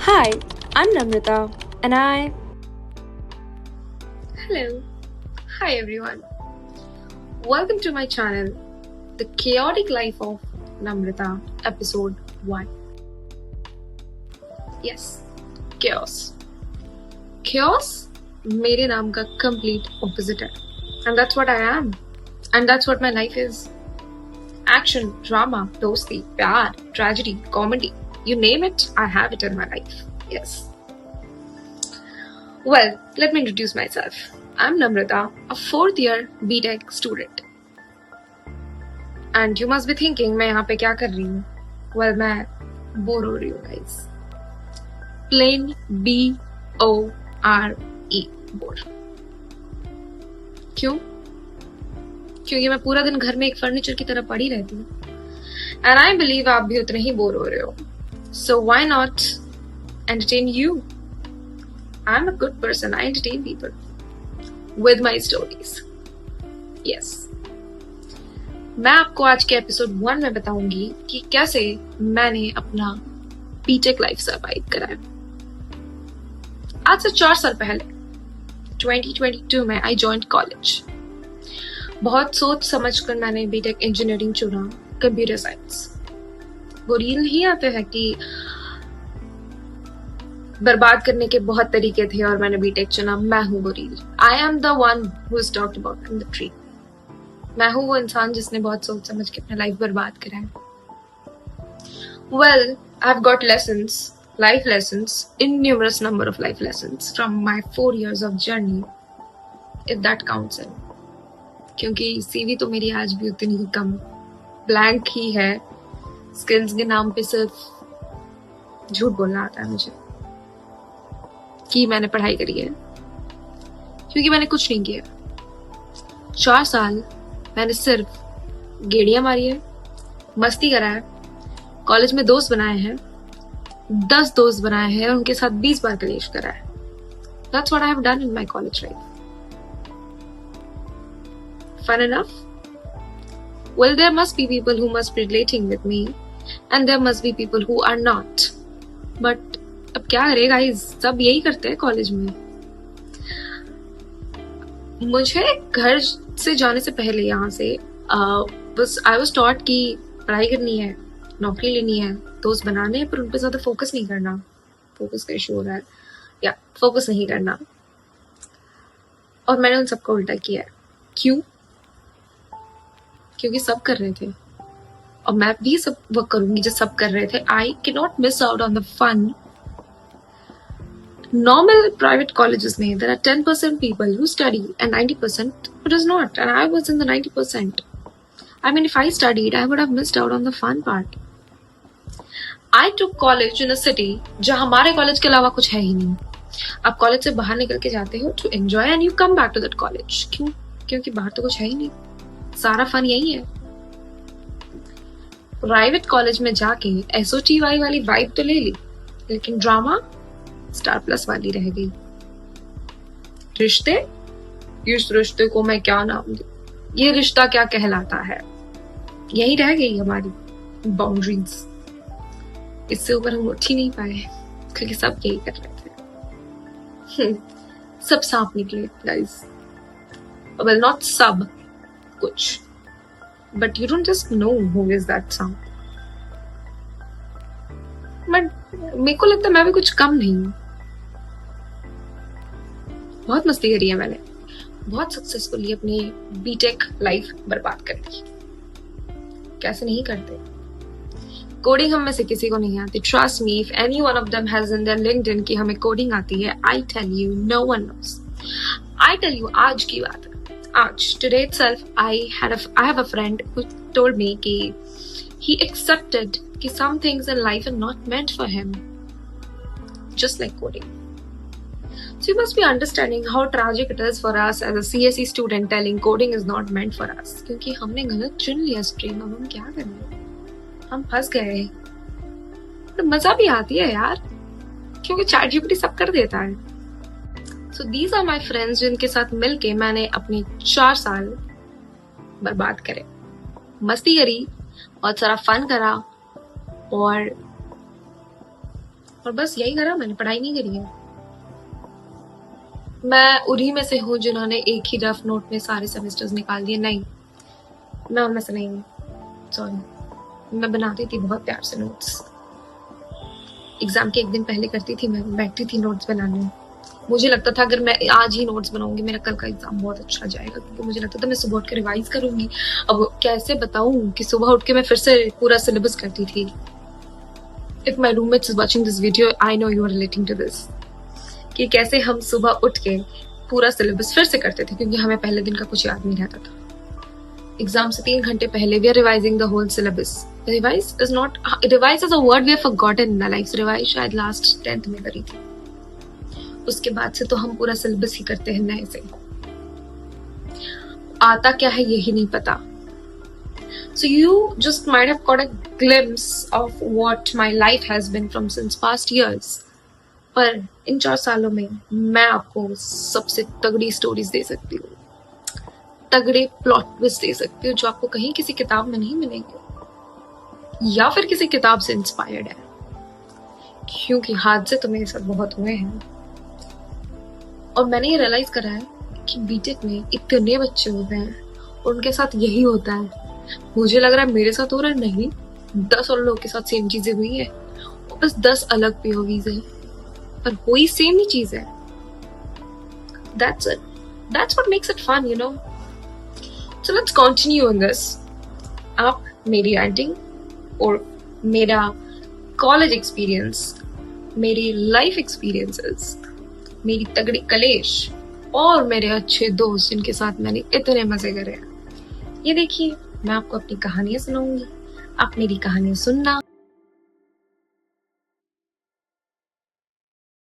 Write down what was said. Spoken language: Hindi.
Hi, I'm Namrata, and I. Hello. Hi everyone. Welcome to my channel, The Chaotic Life of Namrata, episode 1. Yes, chaos. Chaos मेरे नाम का complete opposite है. And that's what I am. And that's what my life is. Action, drama, dosti, pyar, tragedy, comedy. You name it, I have it in my life. Yes. Well, let me introduce myself. I'm Namrata, a fourth year BTech student. And you must be thinking, मैं यहाँ पे क्या कर रही हूँ? Well, मैं बोर हो रही हूँ, guys. Plain B-O-R-E, bore. क्यों? क्योंकि मैं पूरा दिन घर में एक फर्नीचर की तरह पड़ी रहती हूँ. And I believe आप भी उतने ही बोर हो रहे हो. So why not entertain you? I'm a good person. I entertain people with my stories. Yes. मैं आपको आज के एपिसोड 1 में बताऊंगी कि कैसे मैंने अपना बीटेक लाइफ सर्वाइव कराया. आज से 4 साल पहले 2022 में आई जॉइंड कॉलेज. बहुत सोच समझ कर मैंने बीटेक इंजीनियरिंग चुना, कंप्यूटर साइंस. वो रील नहीं आते हैं कि बर्बाद करने के बहुत तरीके थे और मैंने बीटेक चुना. मैं हूँ वो reel. I am the one who is talked about in the tree. मैं हूँ वो इंसान जिसने बहुत सोच समझ के अपना लाइफ बर्बाद करा है. Well, I have got lessons, life lessons, innumerous number of life lessons from my 4 years of journey, if that counts in. क्योंकि सीवी तो मेरी आज भी उतनी ही कम ब्लैंक ही है. स्किल्स के नाम पे सिर्फ झूठ बोलना आता है मुझे कि मैंने पढ़ाई करी है, क्योंकि मैंने कुछ नहीं किया. 4 साल मैंने सिर्फ गेड़ियां मारी है, मस्ती करा है, कॉलेज में दोस्त बनाए हैं, 10 दोस्त बनाए हैं और उनके साथ 20 बार कलेश करा है. That's what I have done in my college life. Fun enough? Well, there must be people who must be relating with me and there must be people who are not. But अब क्या करे guys, सब यही करते हैं कॉलेज में. मुझे घर से जाने से पहले यहाँ से बस आई वाज टॉट कि पढ़ाई करनी है, नौकरी लेनी है, दोस्त बनाने हैं, पर उन पे ज्यादा फोकस नहीं करना. फोकस का इशू हो रहा है या फोकस नहीं करना. और मैंने उन सबको उल्टा किया है. क्यों? क्योंकि सब कर रहे थे और मैं भी सब वो करूंगी जो सब कर रहे थे. I can not miss out on the fun. Normal private colleges में there are 10% people who study and 90% who does not, and I was in the 90%. I mean, if I studied, I would have missed out on the fun part. I took college in a city जहाँ हमारे कॉलेज के अलावा कुछ है ही नहीं. आप कॉलेज से बाहर निकल के जाते हो to enjoy and you come back to that college. क्यों? क्योंकि बाहर तो कुछ है ही नहीं, सारा फन यही है. प्राइवेट कॉलेज में जाके SOTY वाली वाइब तो ले ली, लेकिन ड्रामा स्टार प्लस वाली रह गई. रिश्ते, इस रिश्ते को मैं क्या नाम दूं? ये रिश्ता क्या कहलाता है? यही रह गई हमारी बाउंड्रीज. इससे ऊपर हम उठ ही नहीं पाए क्योंकि सब यही कर रहे थे. सब सांप निकले गाइस. वेल, नॉट सब, कुछ, but you don't just know who is that सांप. बट मेरे को लगता है मैं भी कुछ कम नहीं हूँ. बहुत मस्ती करी है मैंने, बहुत सक्सेसफुली अपनी बीटेक लाइफ बर्बाद कर दी. कैसे नहीं करते? कोडिंग हम में से किसी को नहीं आती. Trust me, if any one of them has in their LinkedIn कि हमें कोडिंग आती है, I tell you no one knows. I tell you, आज की बात है, आज today itself I have a friend who told me कि he accepted कि some things in life are not meant for him, just like coding. So you must be understanding how tragic it is for us as a CSE student telling coding is not meant for us. क्योंकि हमने गलत चुन लिया स्ट्रीम. अब हम क्या करें? हम फंस गए. तो मजा भी आती है यार, क्योंकि ChatGPT सब कर देता है. So these are my friends जिनके साथ मिलके मैंने अपने 4 साल बर्बाद करे. मस्ती करी, बहुत सारा फन करा और और बस यही करा मैंने, पढ़ाई नहीं करी है। मैं उन्हीं में से हूँ जिन्होंने एक ही रफ नोट में सारे सेमेस्टर्स निकाल दिए। नहीं, मैं उनमें से नहीं हूँ, सॉरी। मैं बनाती थी बहुत प्यार से नोट्स। एग्जाम के एक दिन पहले करती थी, मैं बैठती थी नोट्स बनाने। मुझे लगता था अगर मैं आज ही नोट्स बनाऊंगी मेरा कल का एग्जाम बहुत अच्छा जाएगा, क्योंकि मुझे लगता था मैं सुबह उठ के रिवाइज करूंगी। अब कैसे बताऊं कि सुबह उठ के मैं फिर से पूरा सिलेबस करती थी। If my roommates is watching this video, I know you are relating to this, कि कैसे हम सुबह उठ के पूरा सिलेबस फिर से करते थे, क्योंकि हमें पहले दिन का कुछ याद नहीं रहता था। एग्जाम से 3 घंटे पहले we are revising the whole syllabus. Revise is not, revise is a word we have forgotten in my life. Revise शायद लास्ट 10th में करी थी, उसके बाद से तो हम पूरा सिलेबस ही करते हैं नए से। आता क्या है यही नहीं पता। So you just might have got a glimpse of what my life has been from since past years. पर इन 4 सालों में मैं आपको सबसे तगड़ी स्टोरीज दे सकती हूँ, तगड़े प्लॉट ट्विस्ट दे सकती हूँ, जो आपको कहीं किसी किताब में नहीं मिलेंगे, या फिर किसी किताब से इंस्पायर्ड है। क्योंकि हादसे तो मेरे साथ बहुत हुए हैं, और मैंने ये रियलाइज करा है कि बीटेक में इतने बच्चे होते हैं और उनके साथ यही होता है। मुझे लग रहा है मेरे साथ हो रहा है, नहीं, 10 और लोगों के साथ सेम चीजें हुई है, और बस 10 अलग पीओवीज है, पर वही सेम ही चीज है। That's it. That's what makes it fun, you know. So let's continue on this. आप मेरी एडिटिंग और मेरा कॉलेज एक्सपीरियंस, मेरी लाइफ एक्सपीरियंसेस, मेरी तगड़ी कलेश और मेरे अच्छे दोस्त जिनके साथ मैंने इतने मजे करे, ये देखिए मैं आपको अपनी कहानियां सुनाऊंगी, आप मेरी कहानियां सुनना।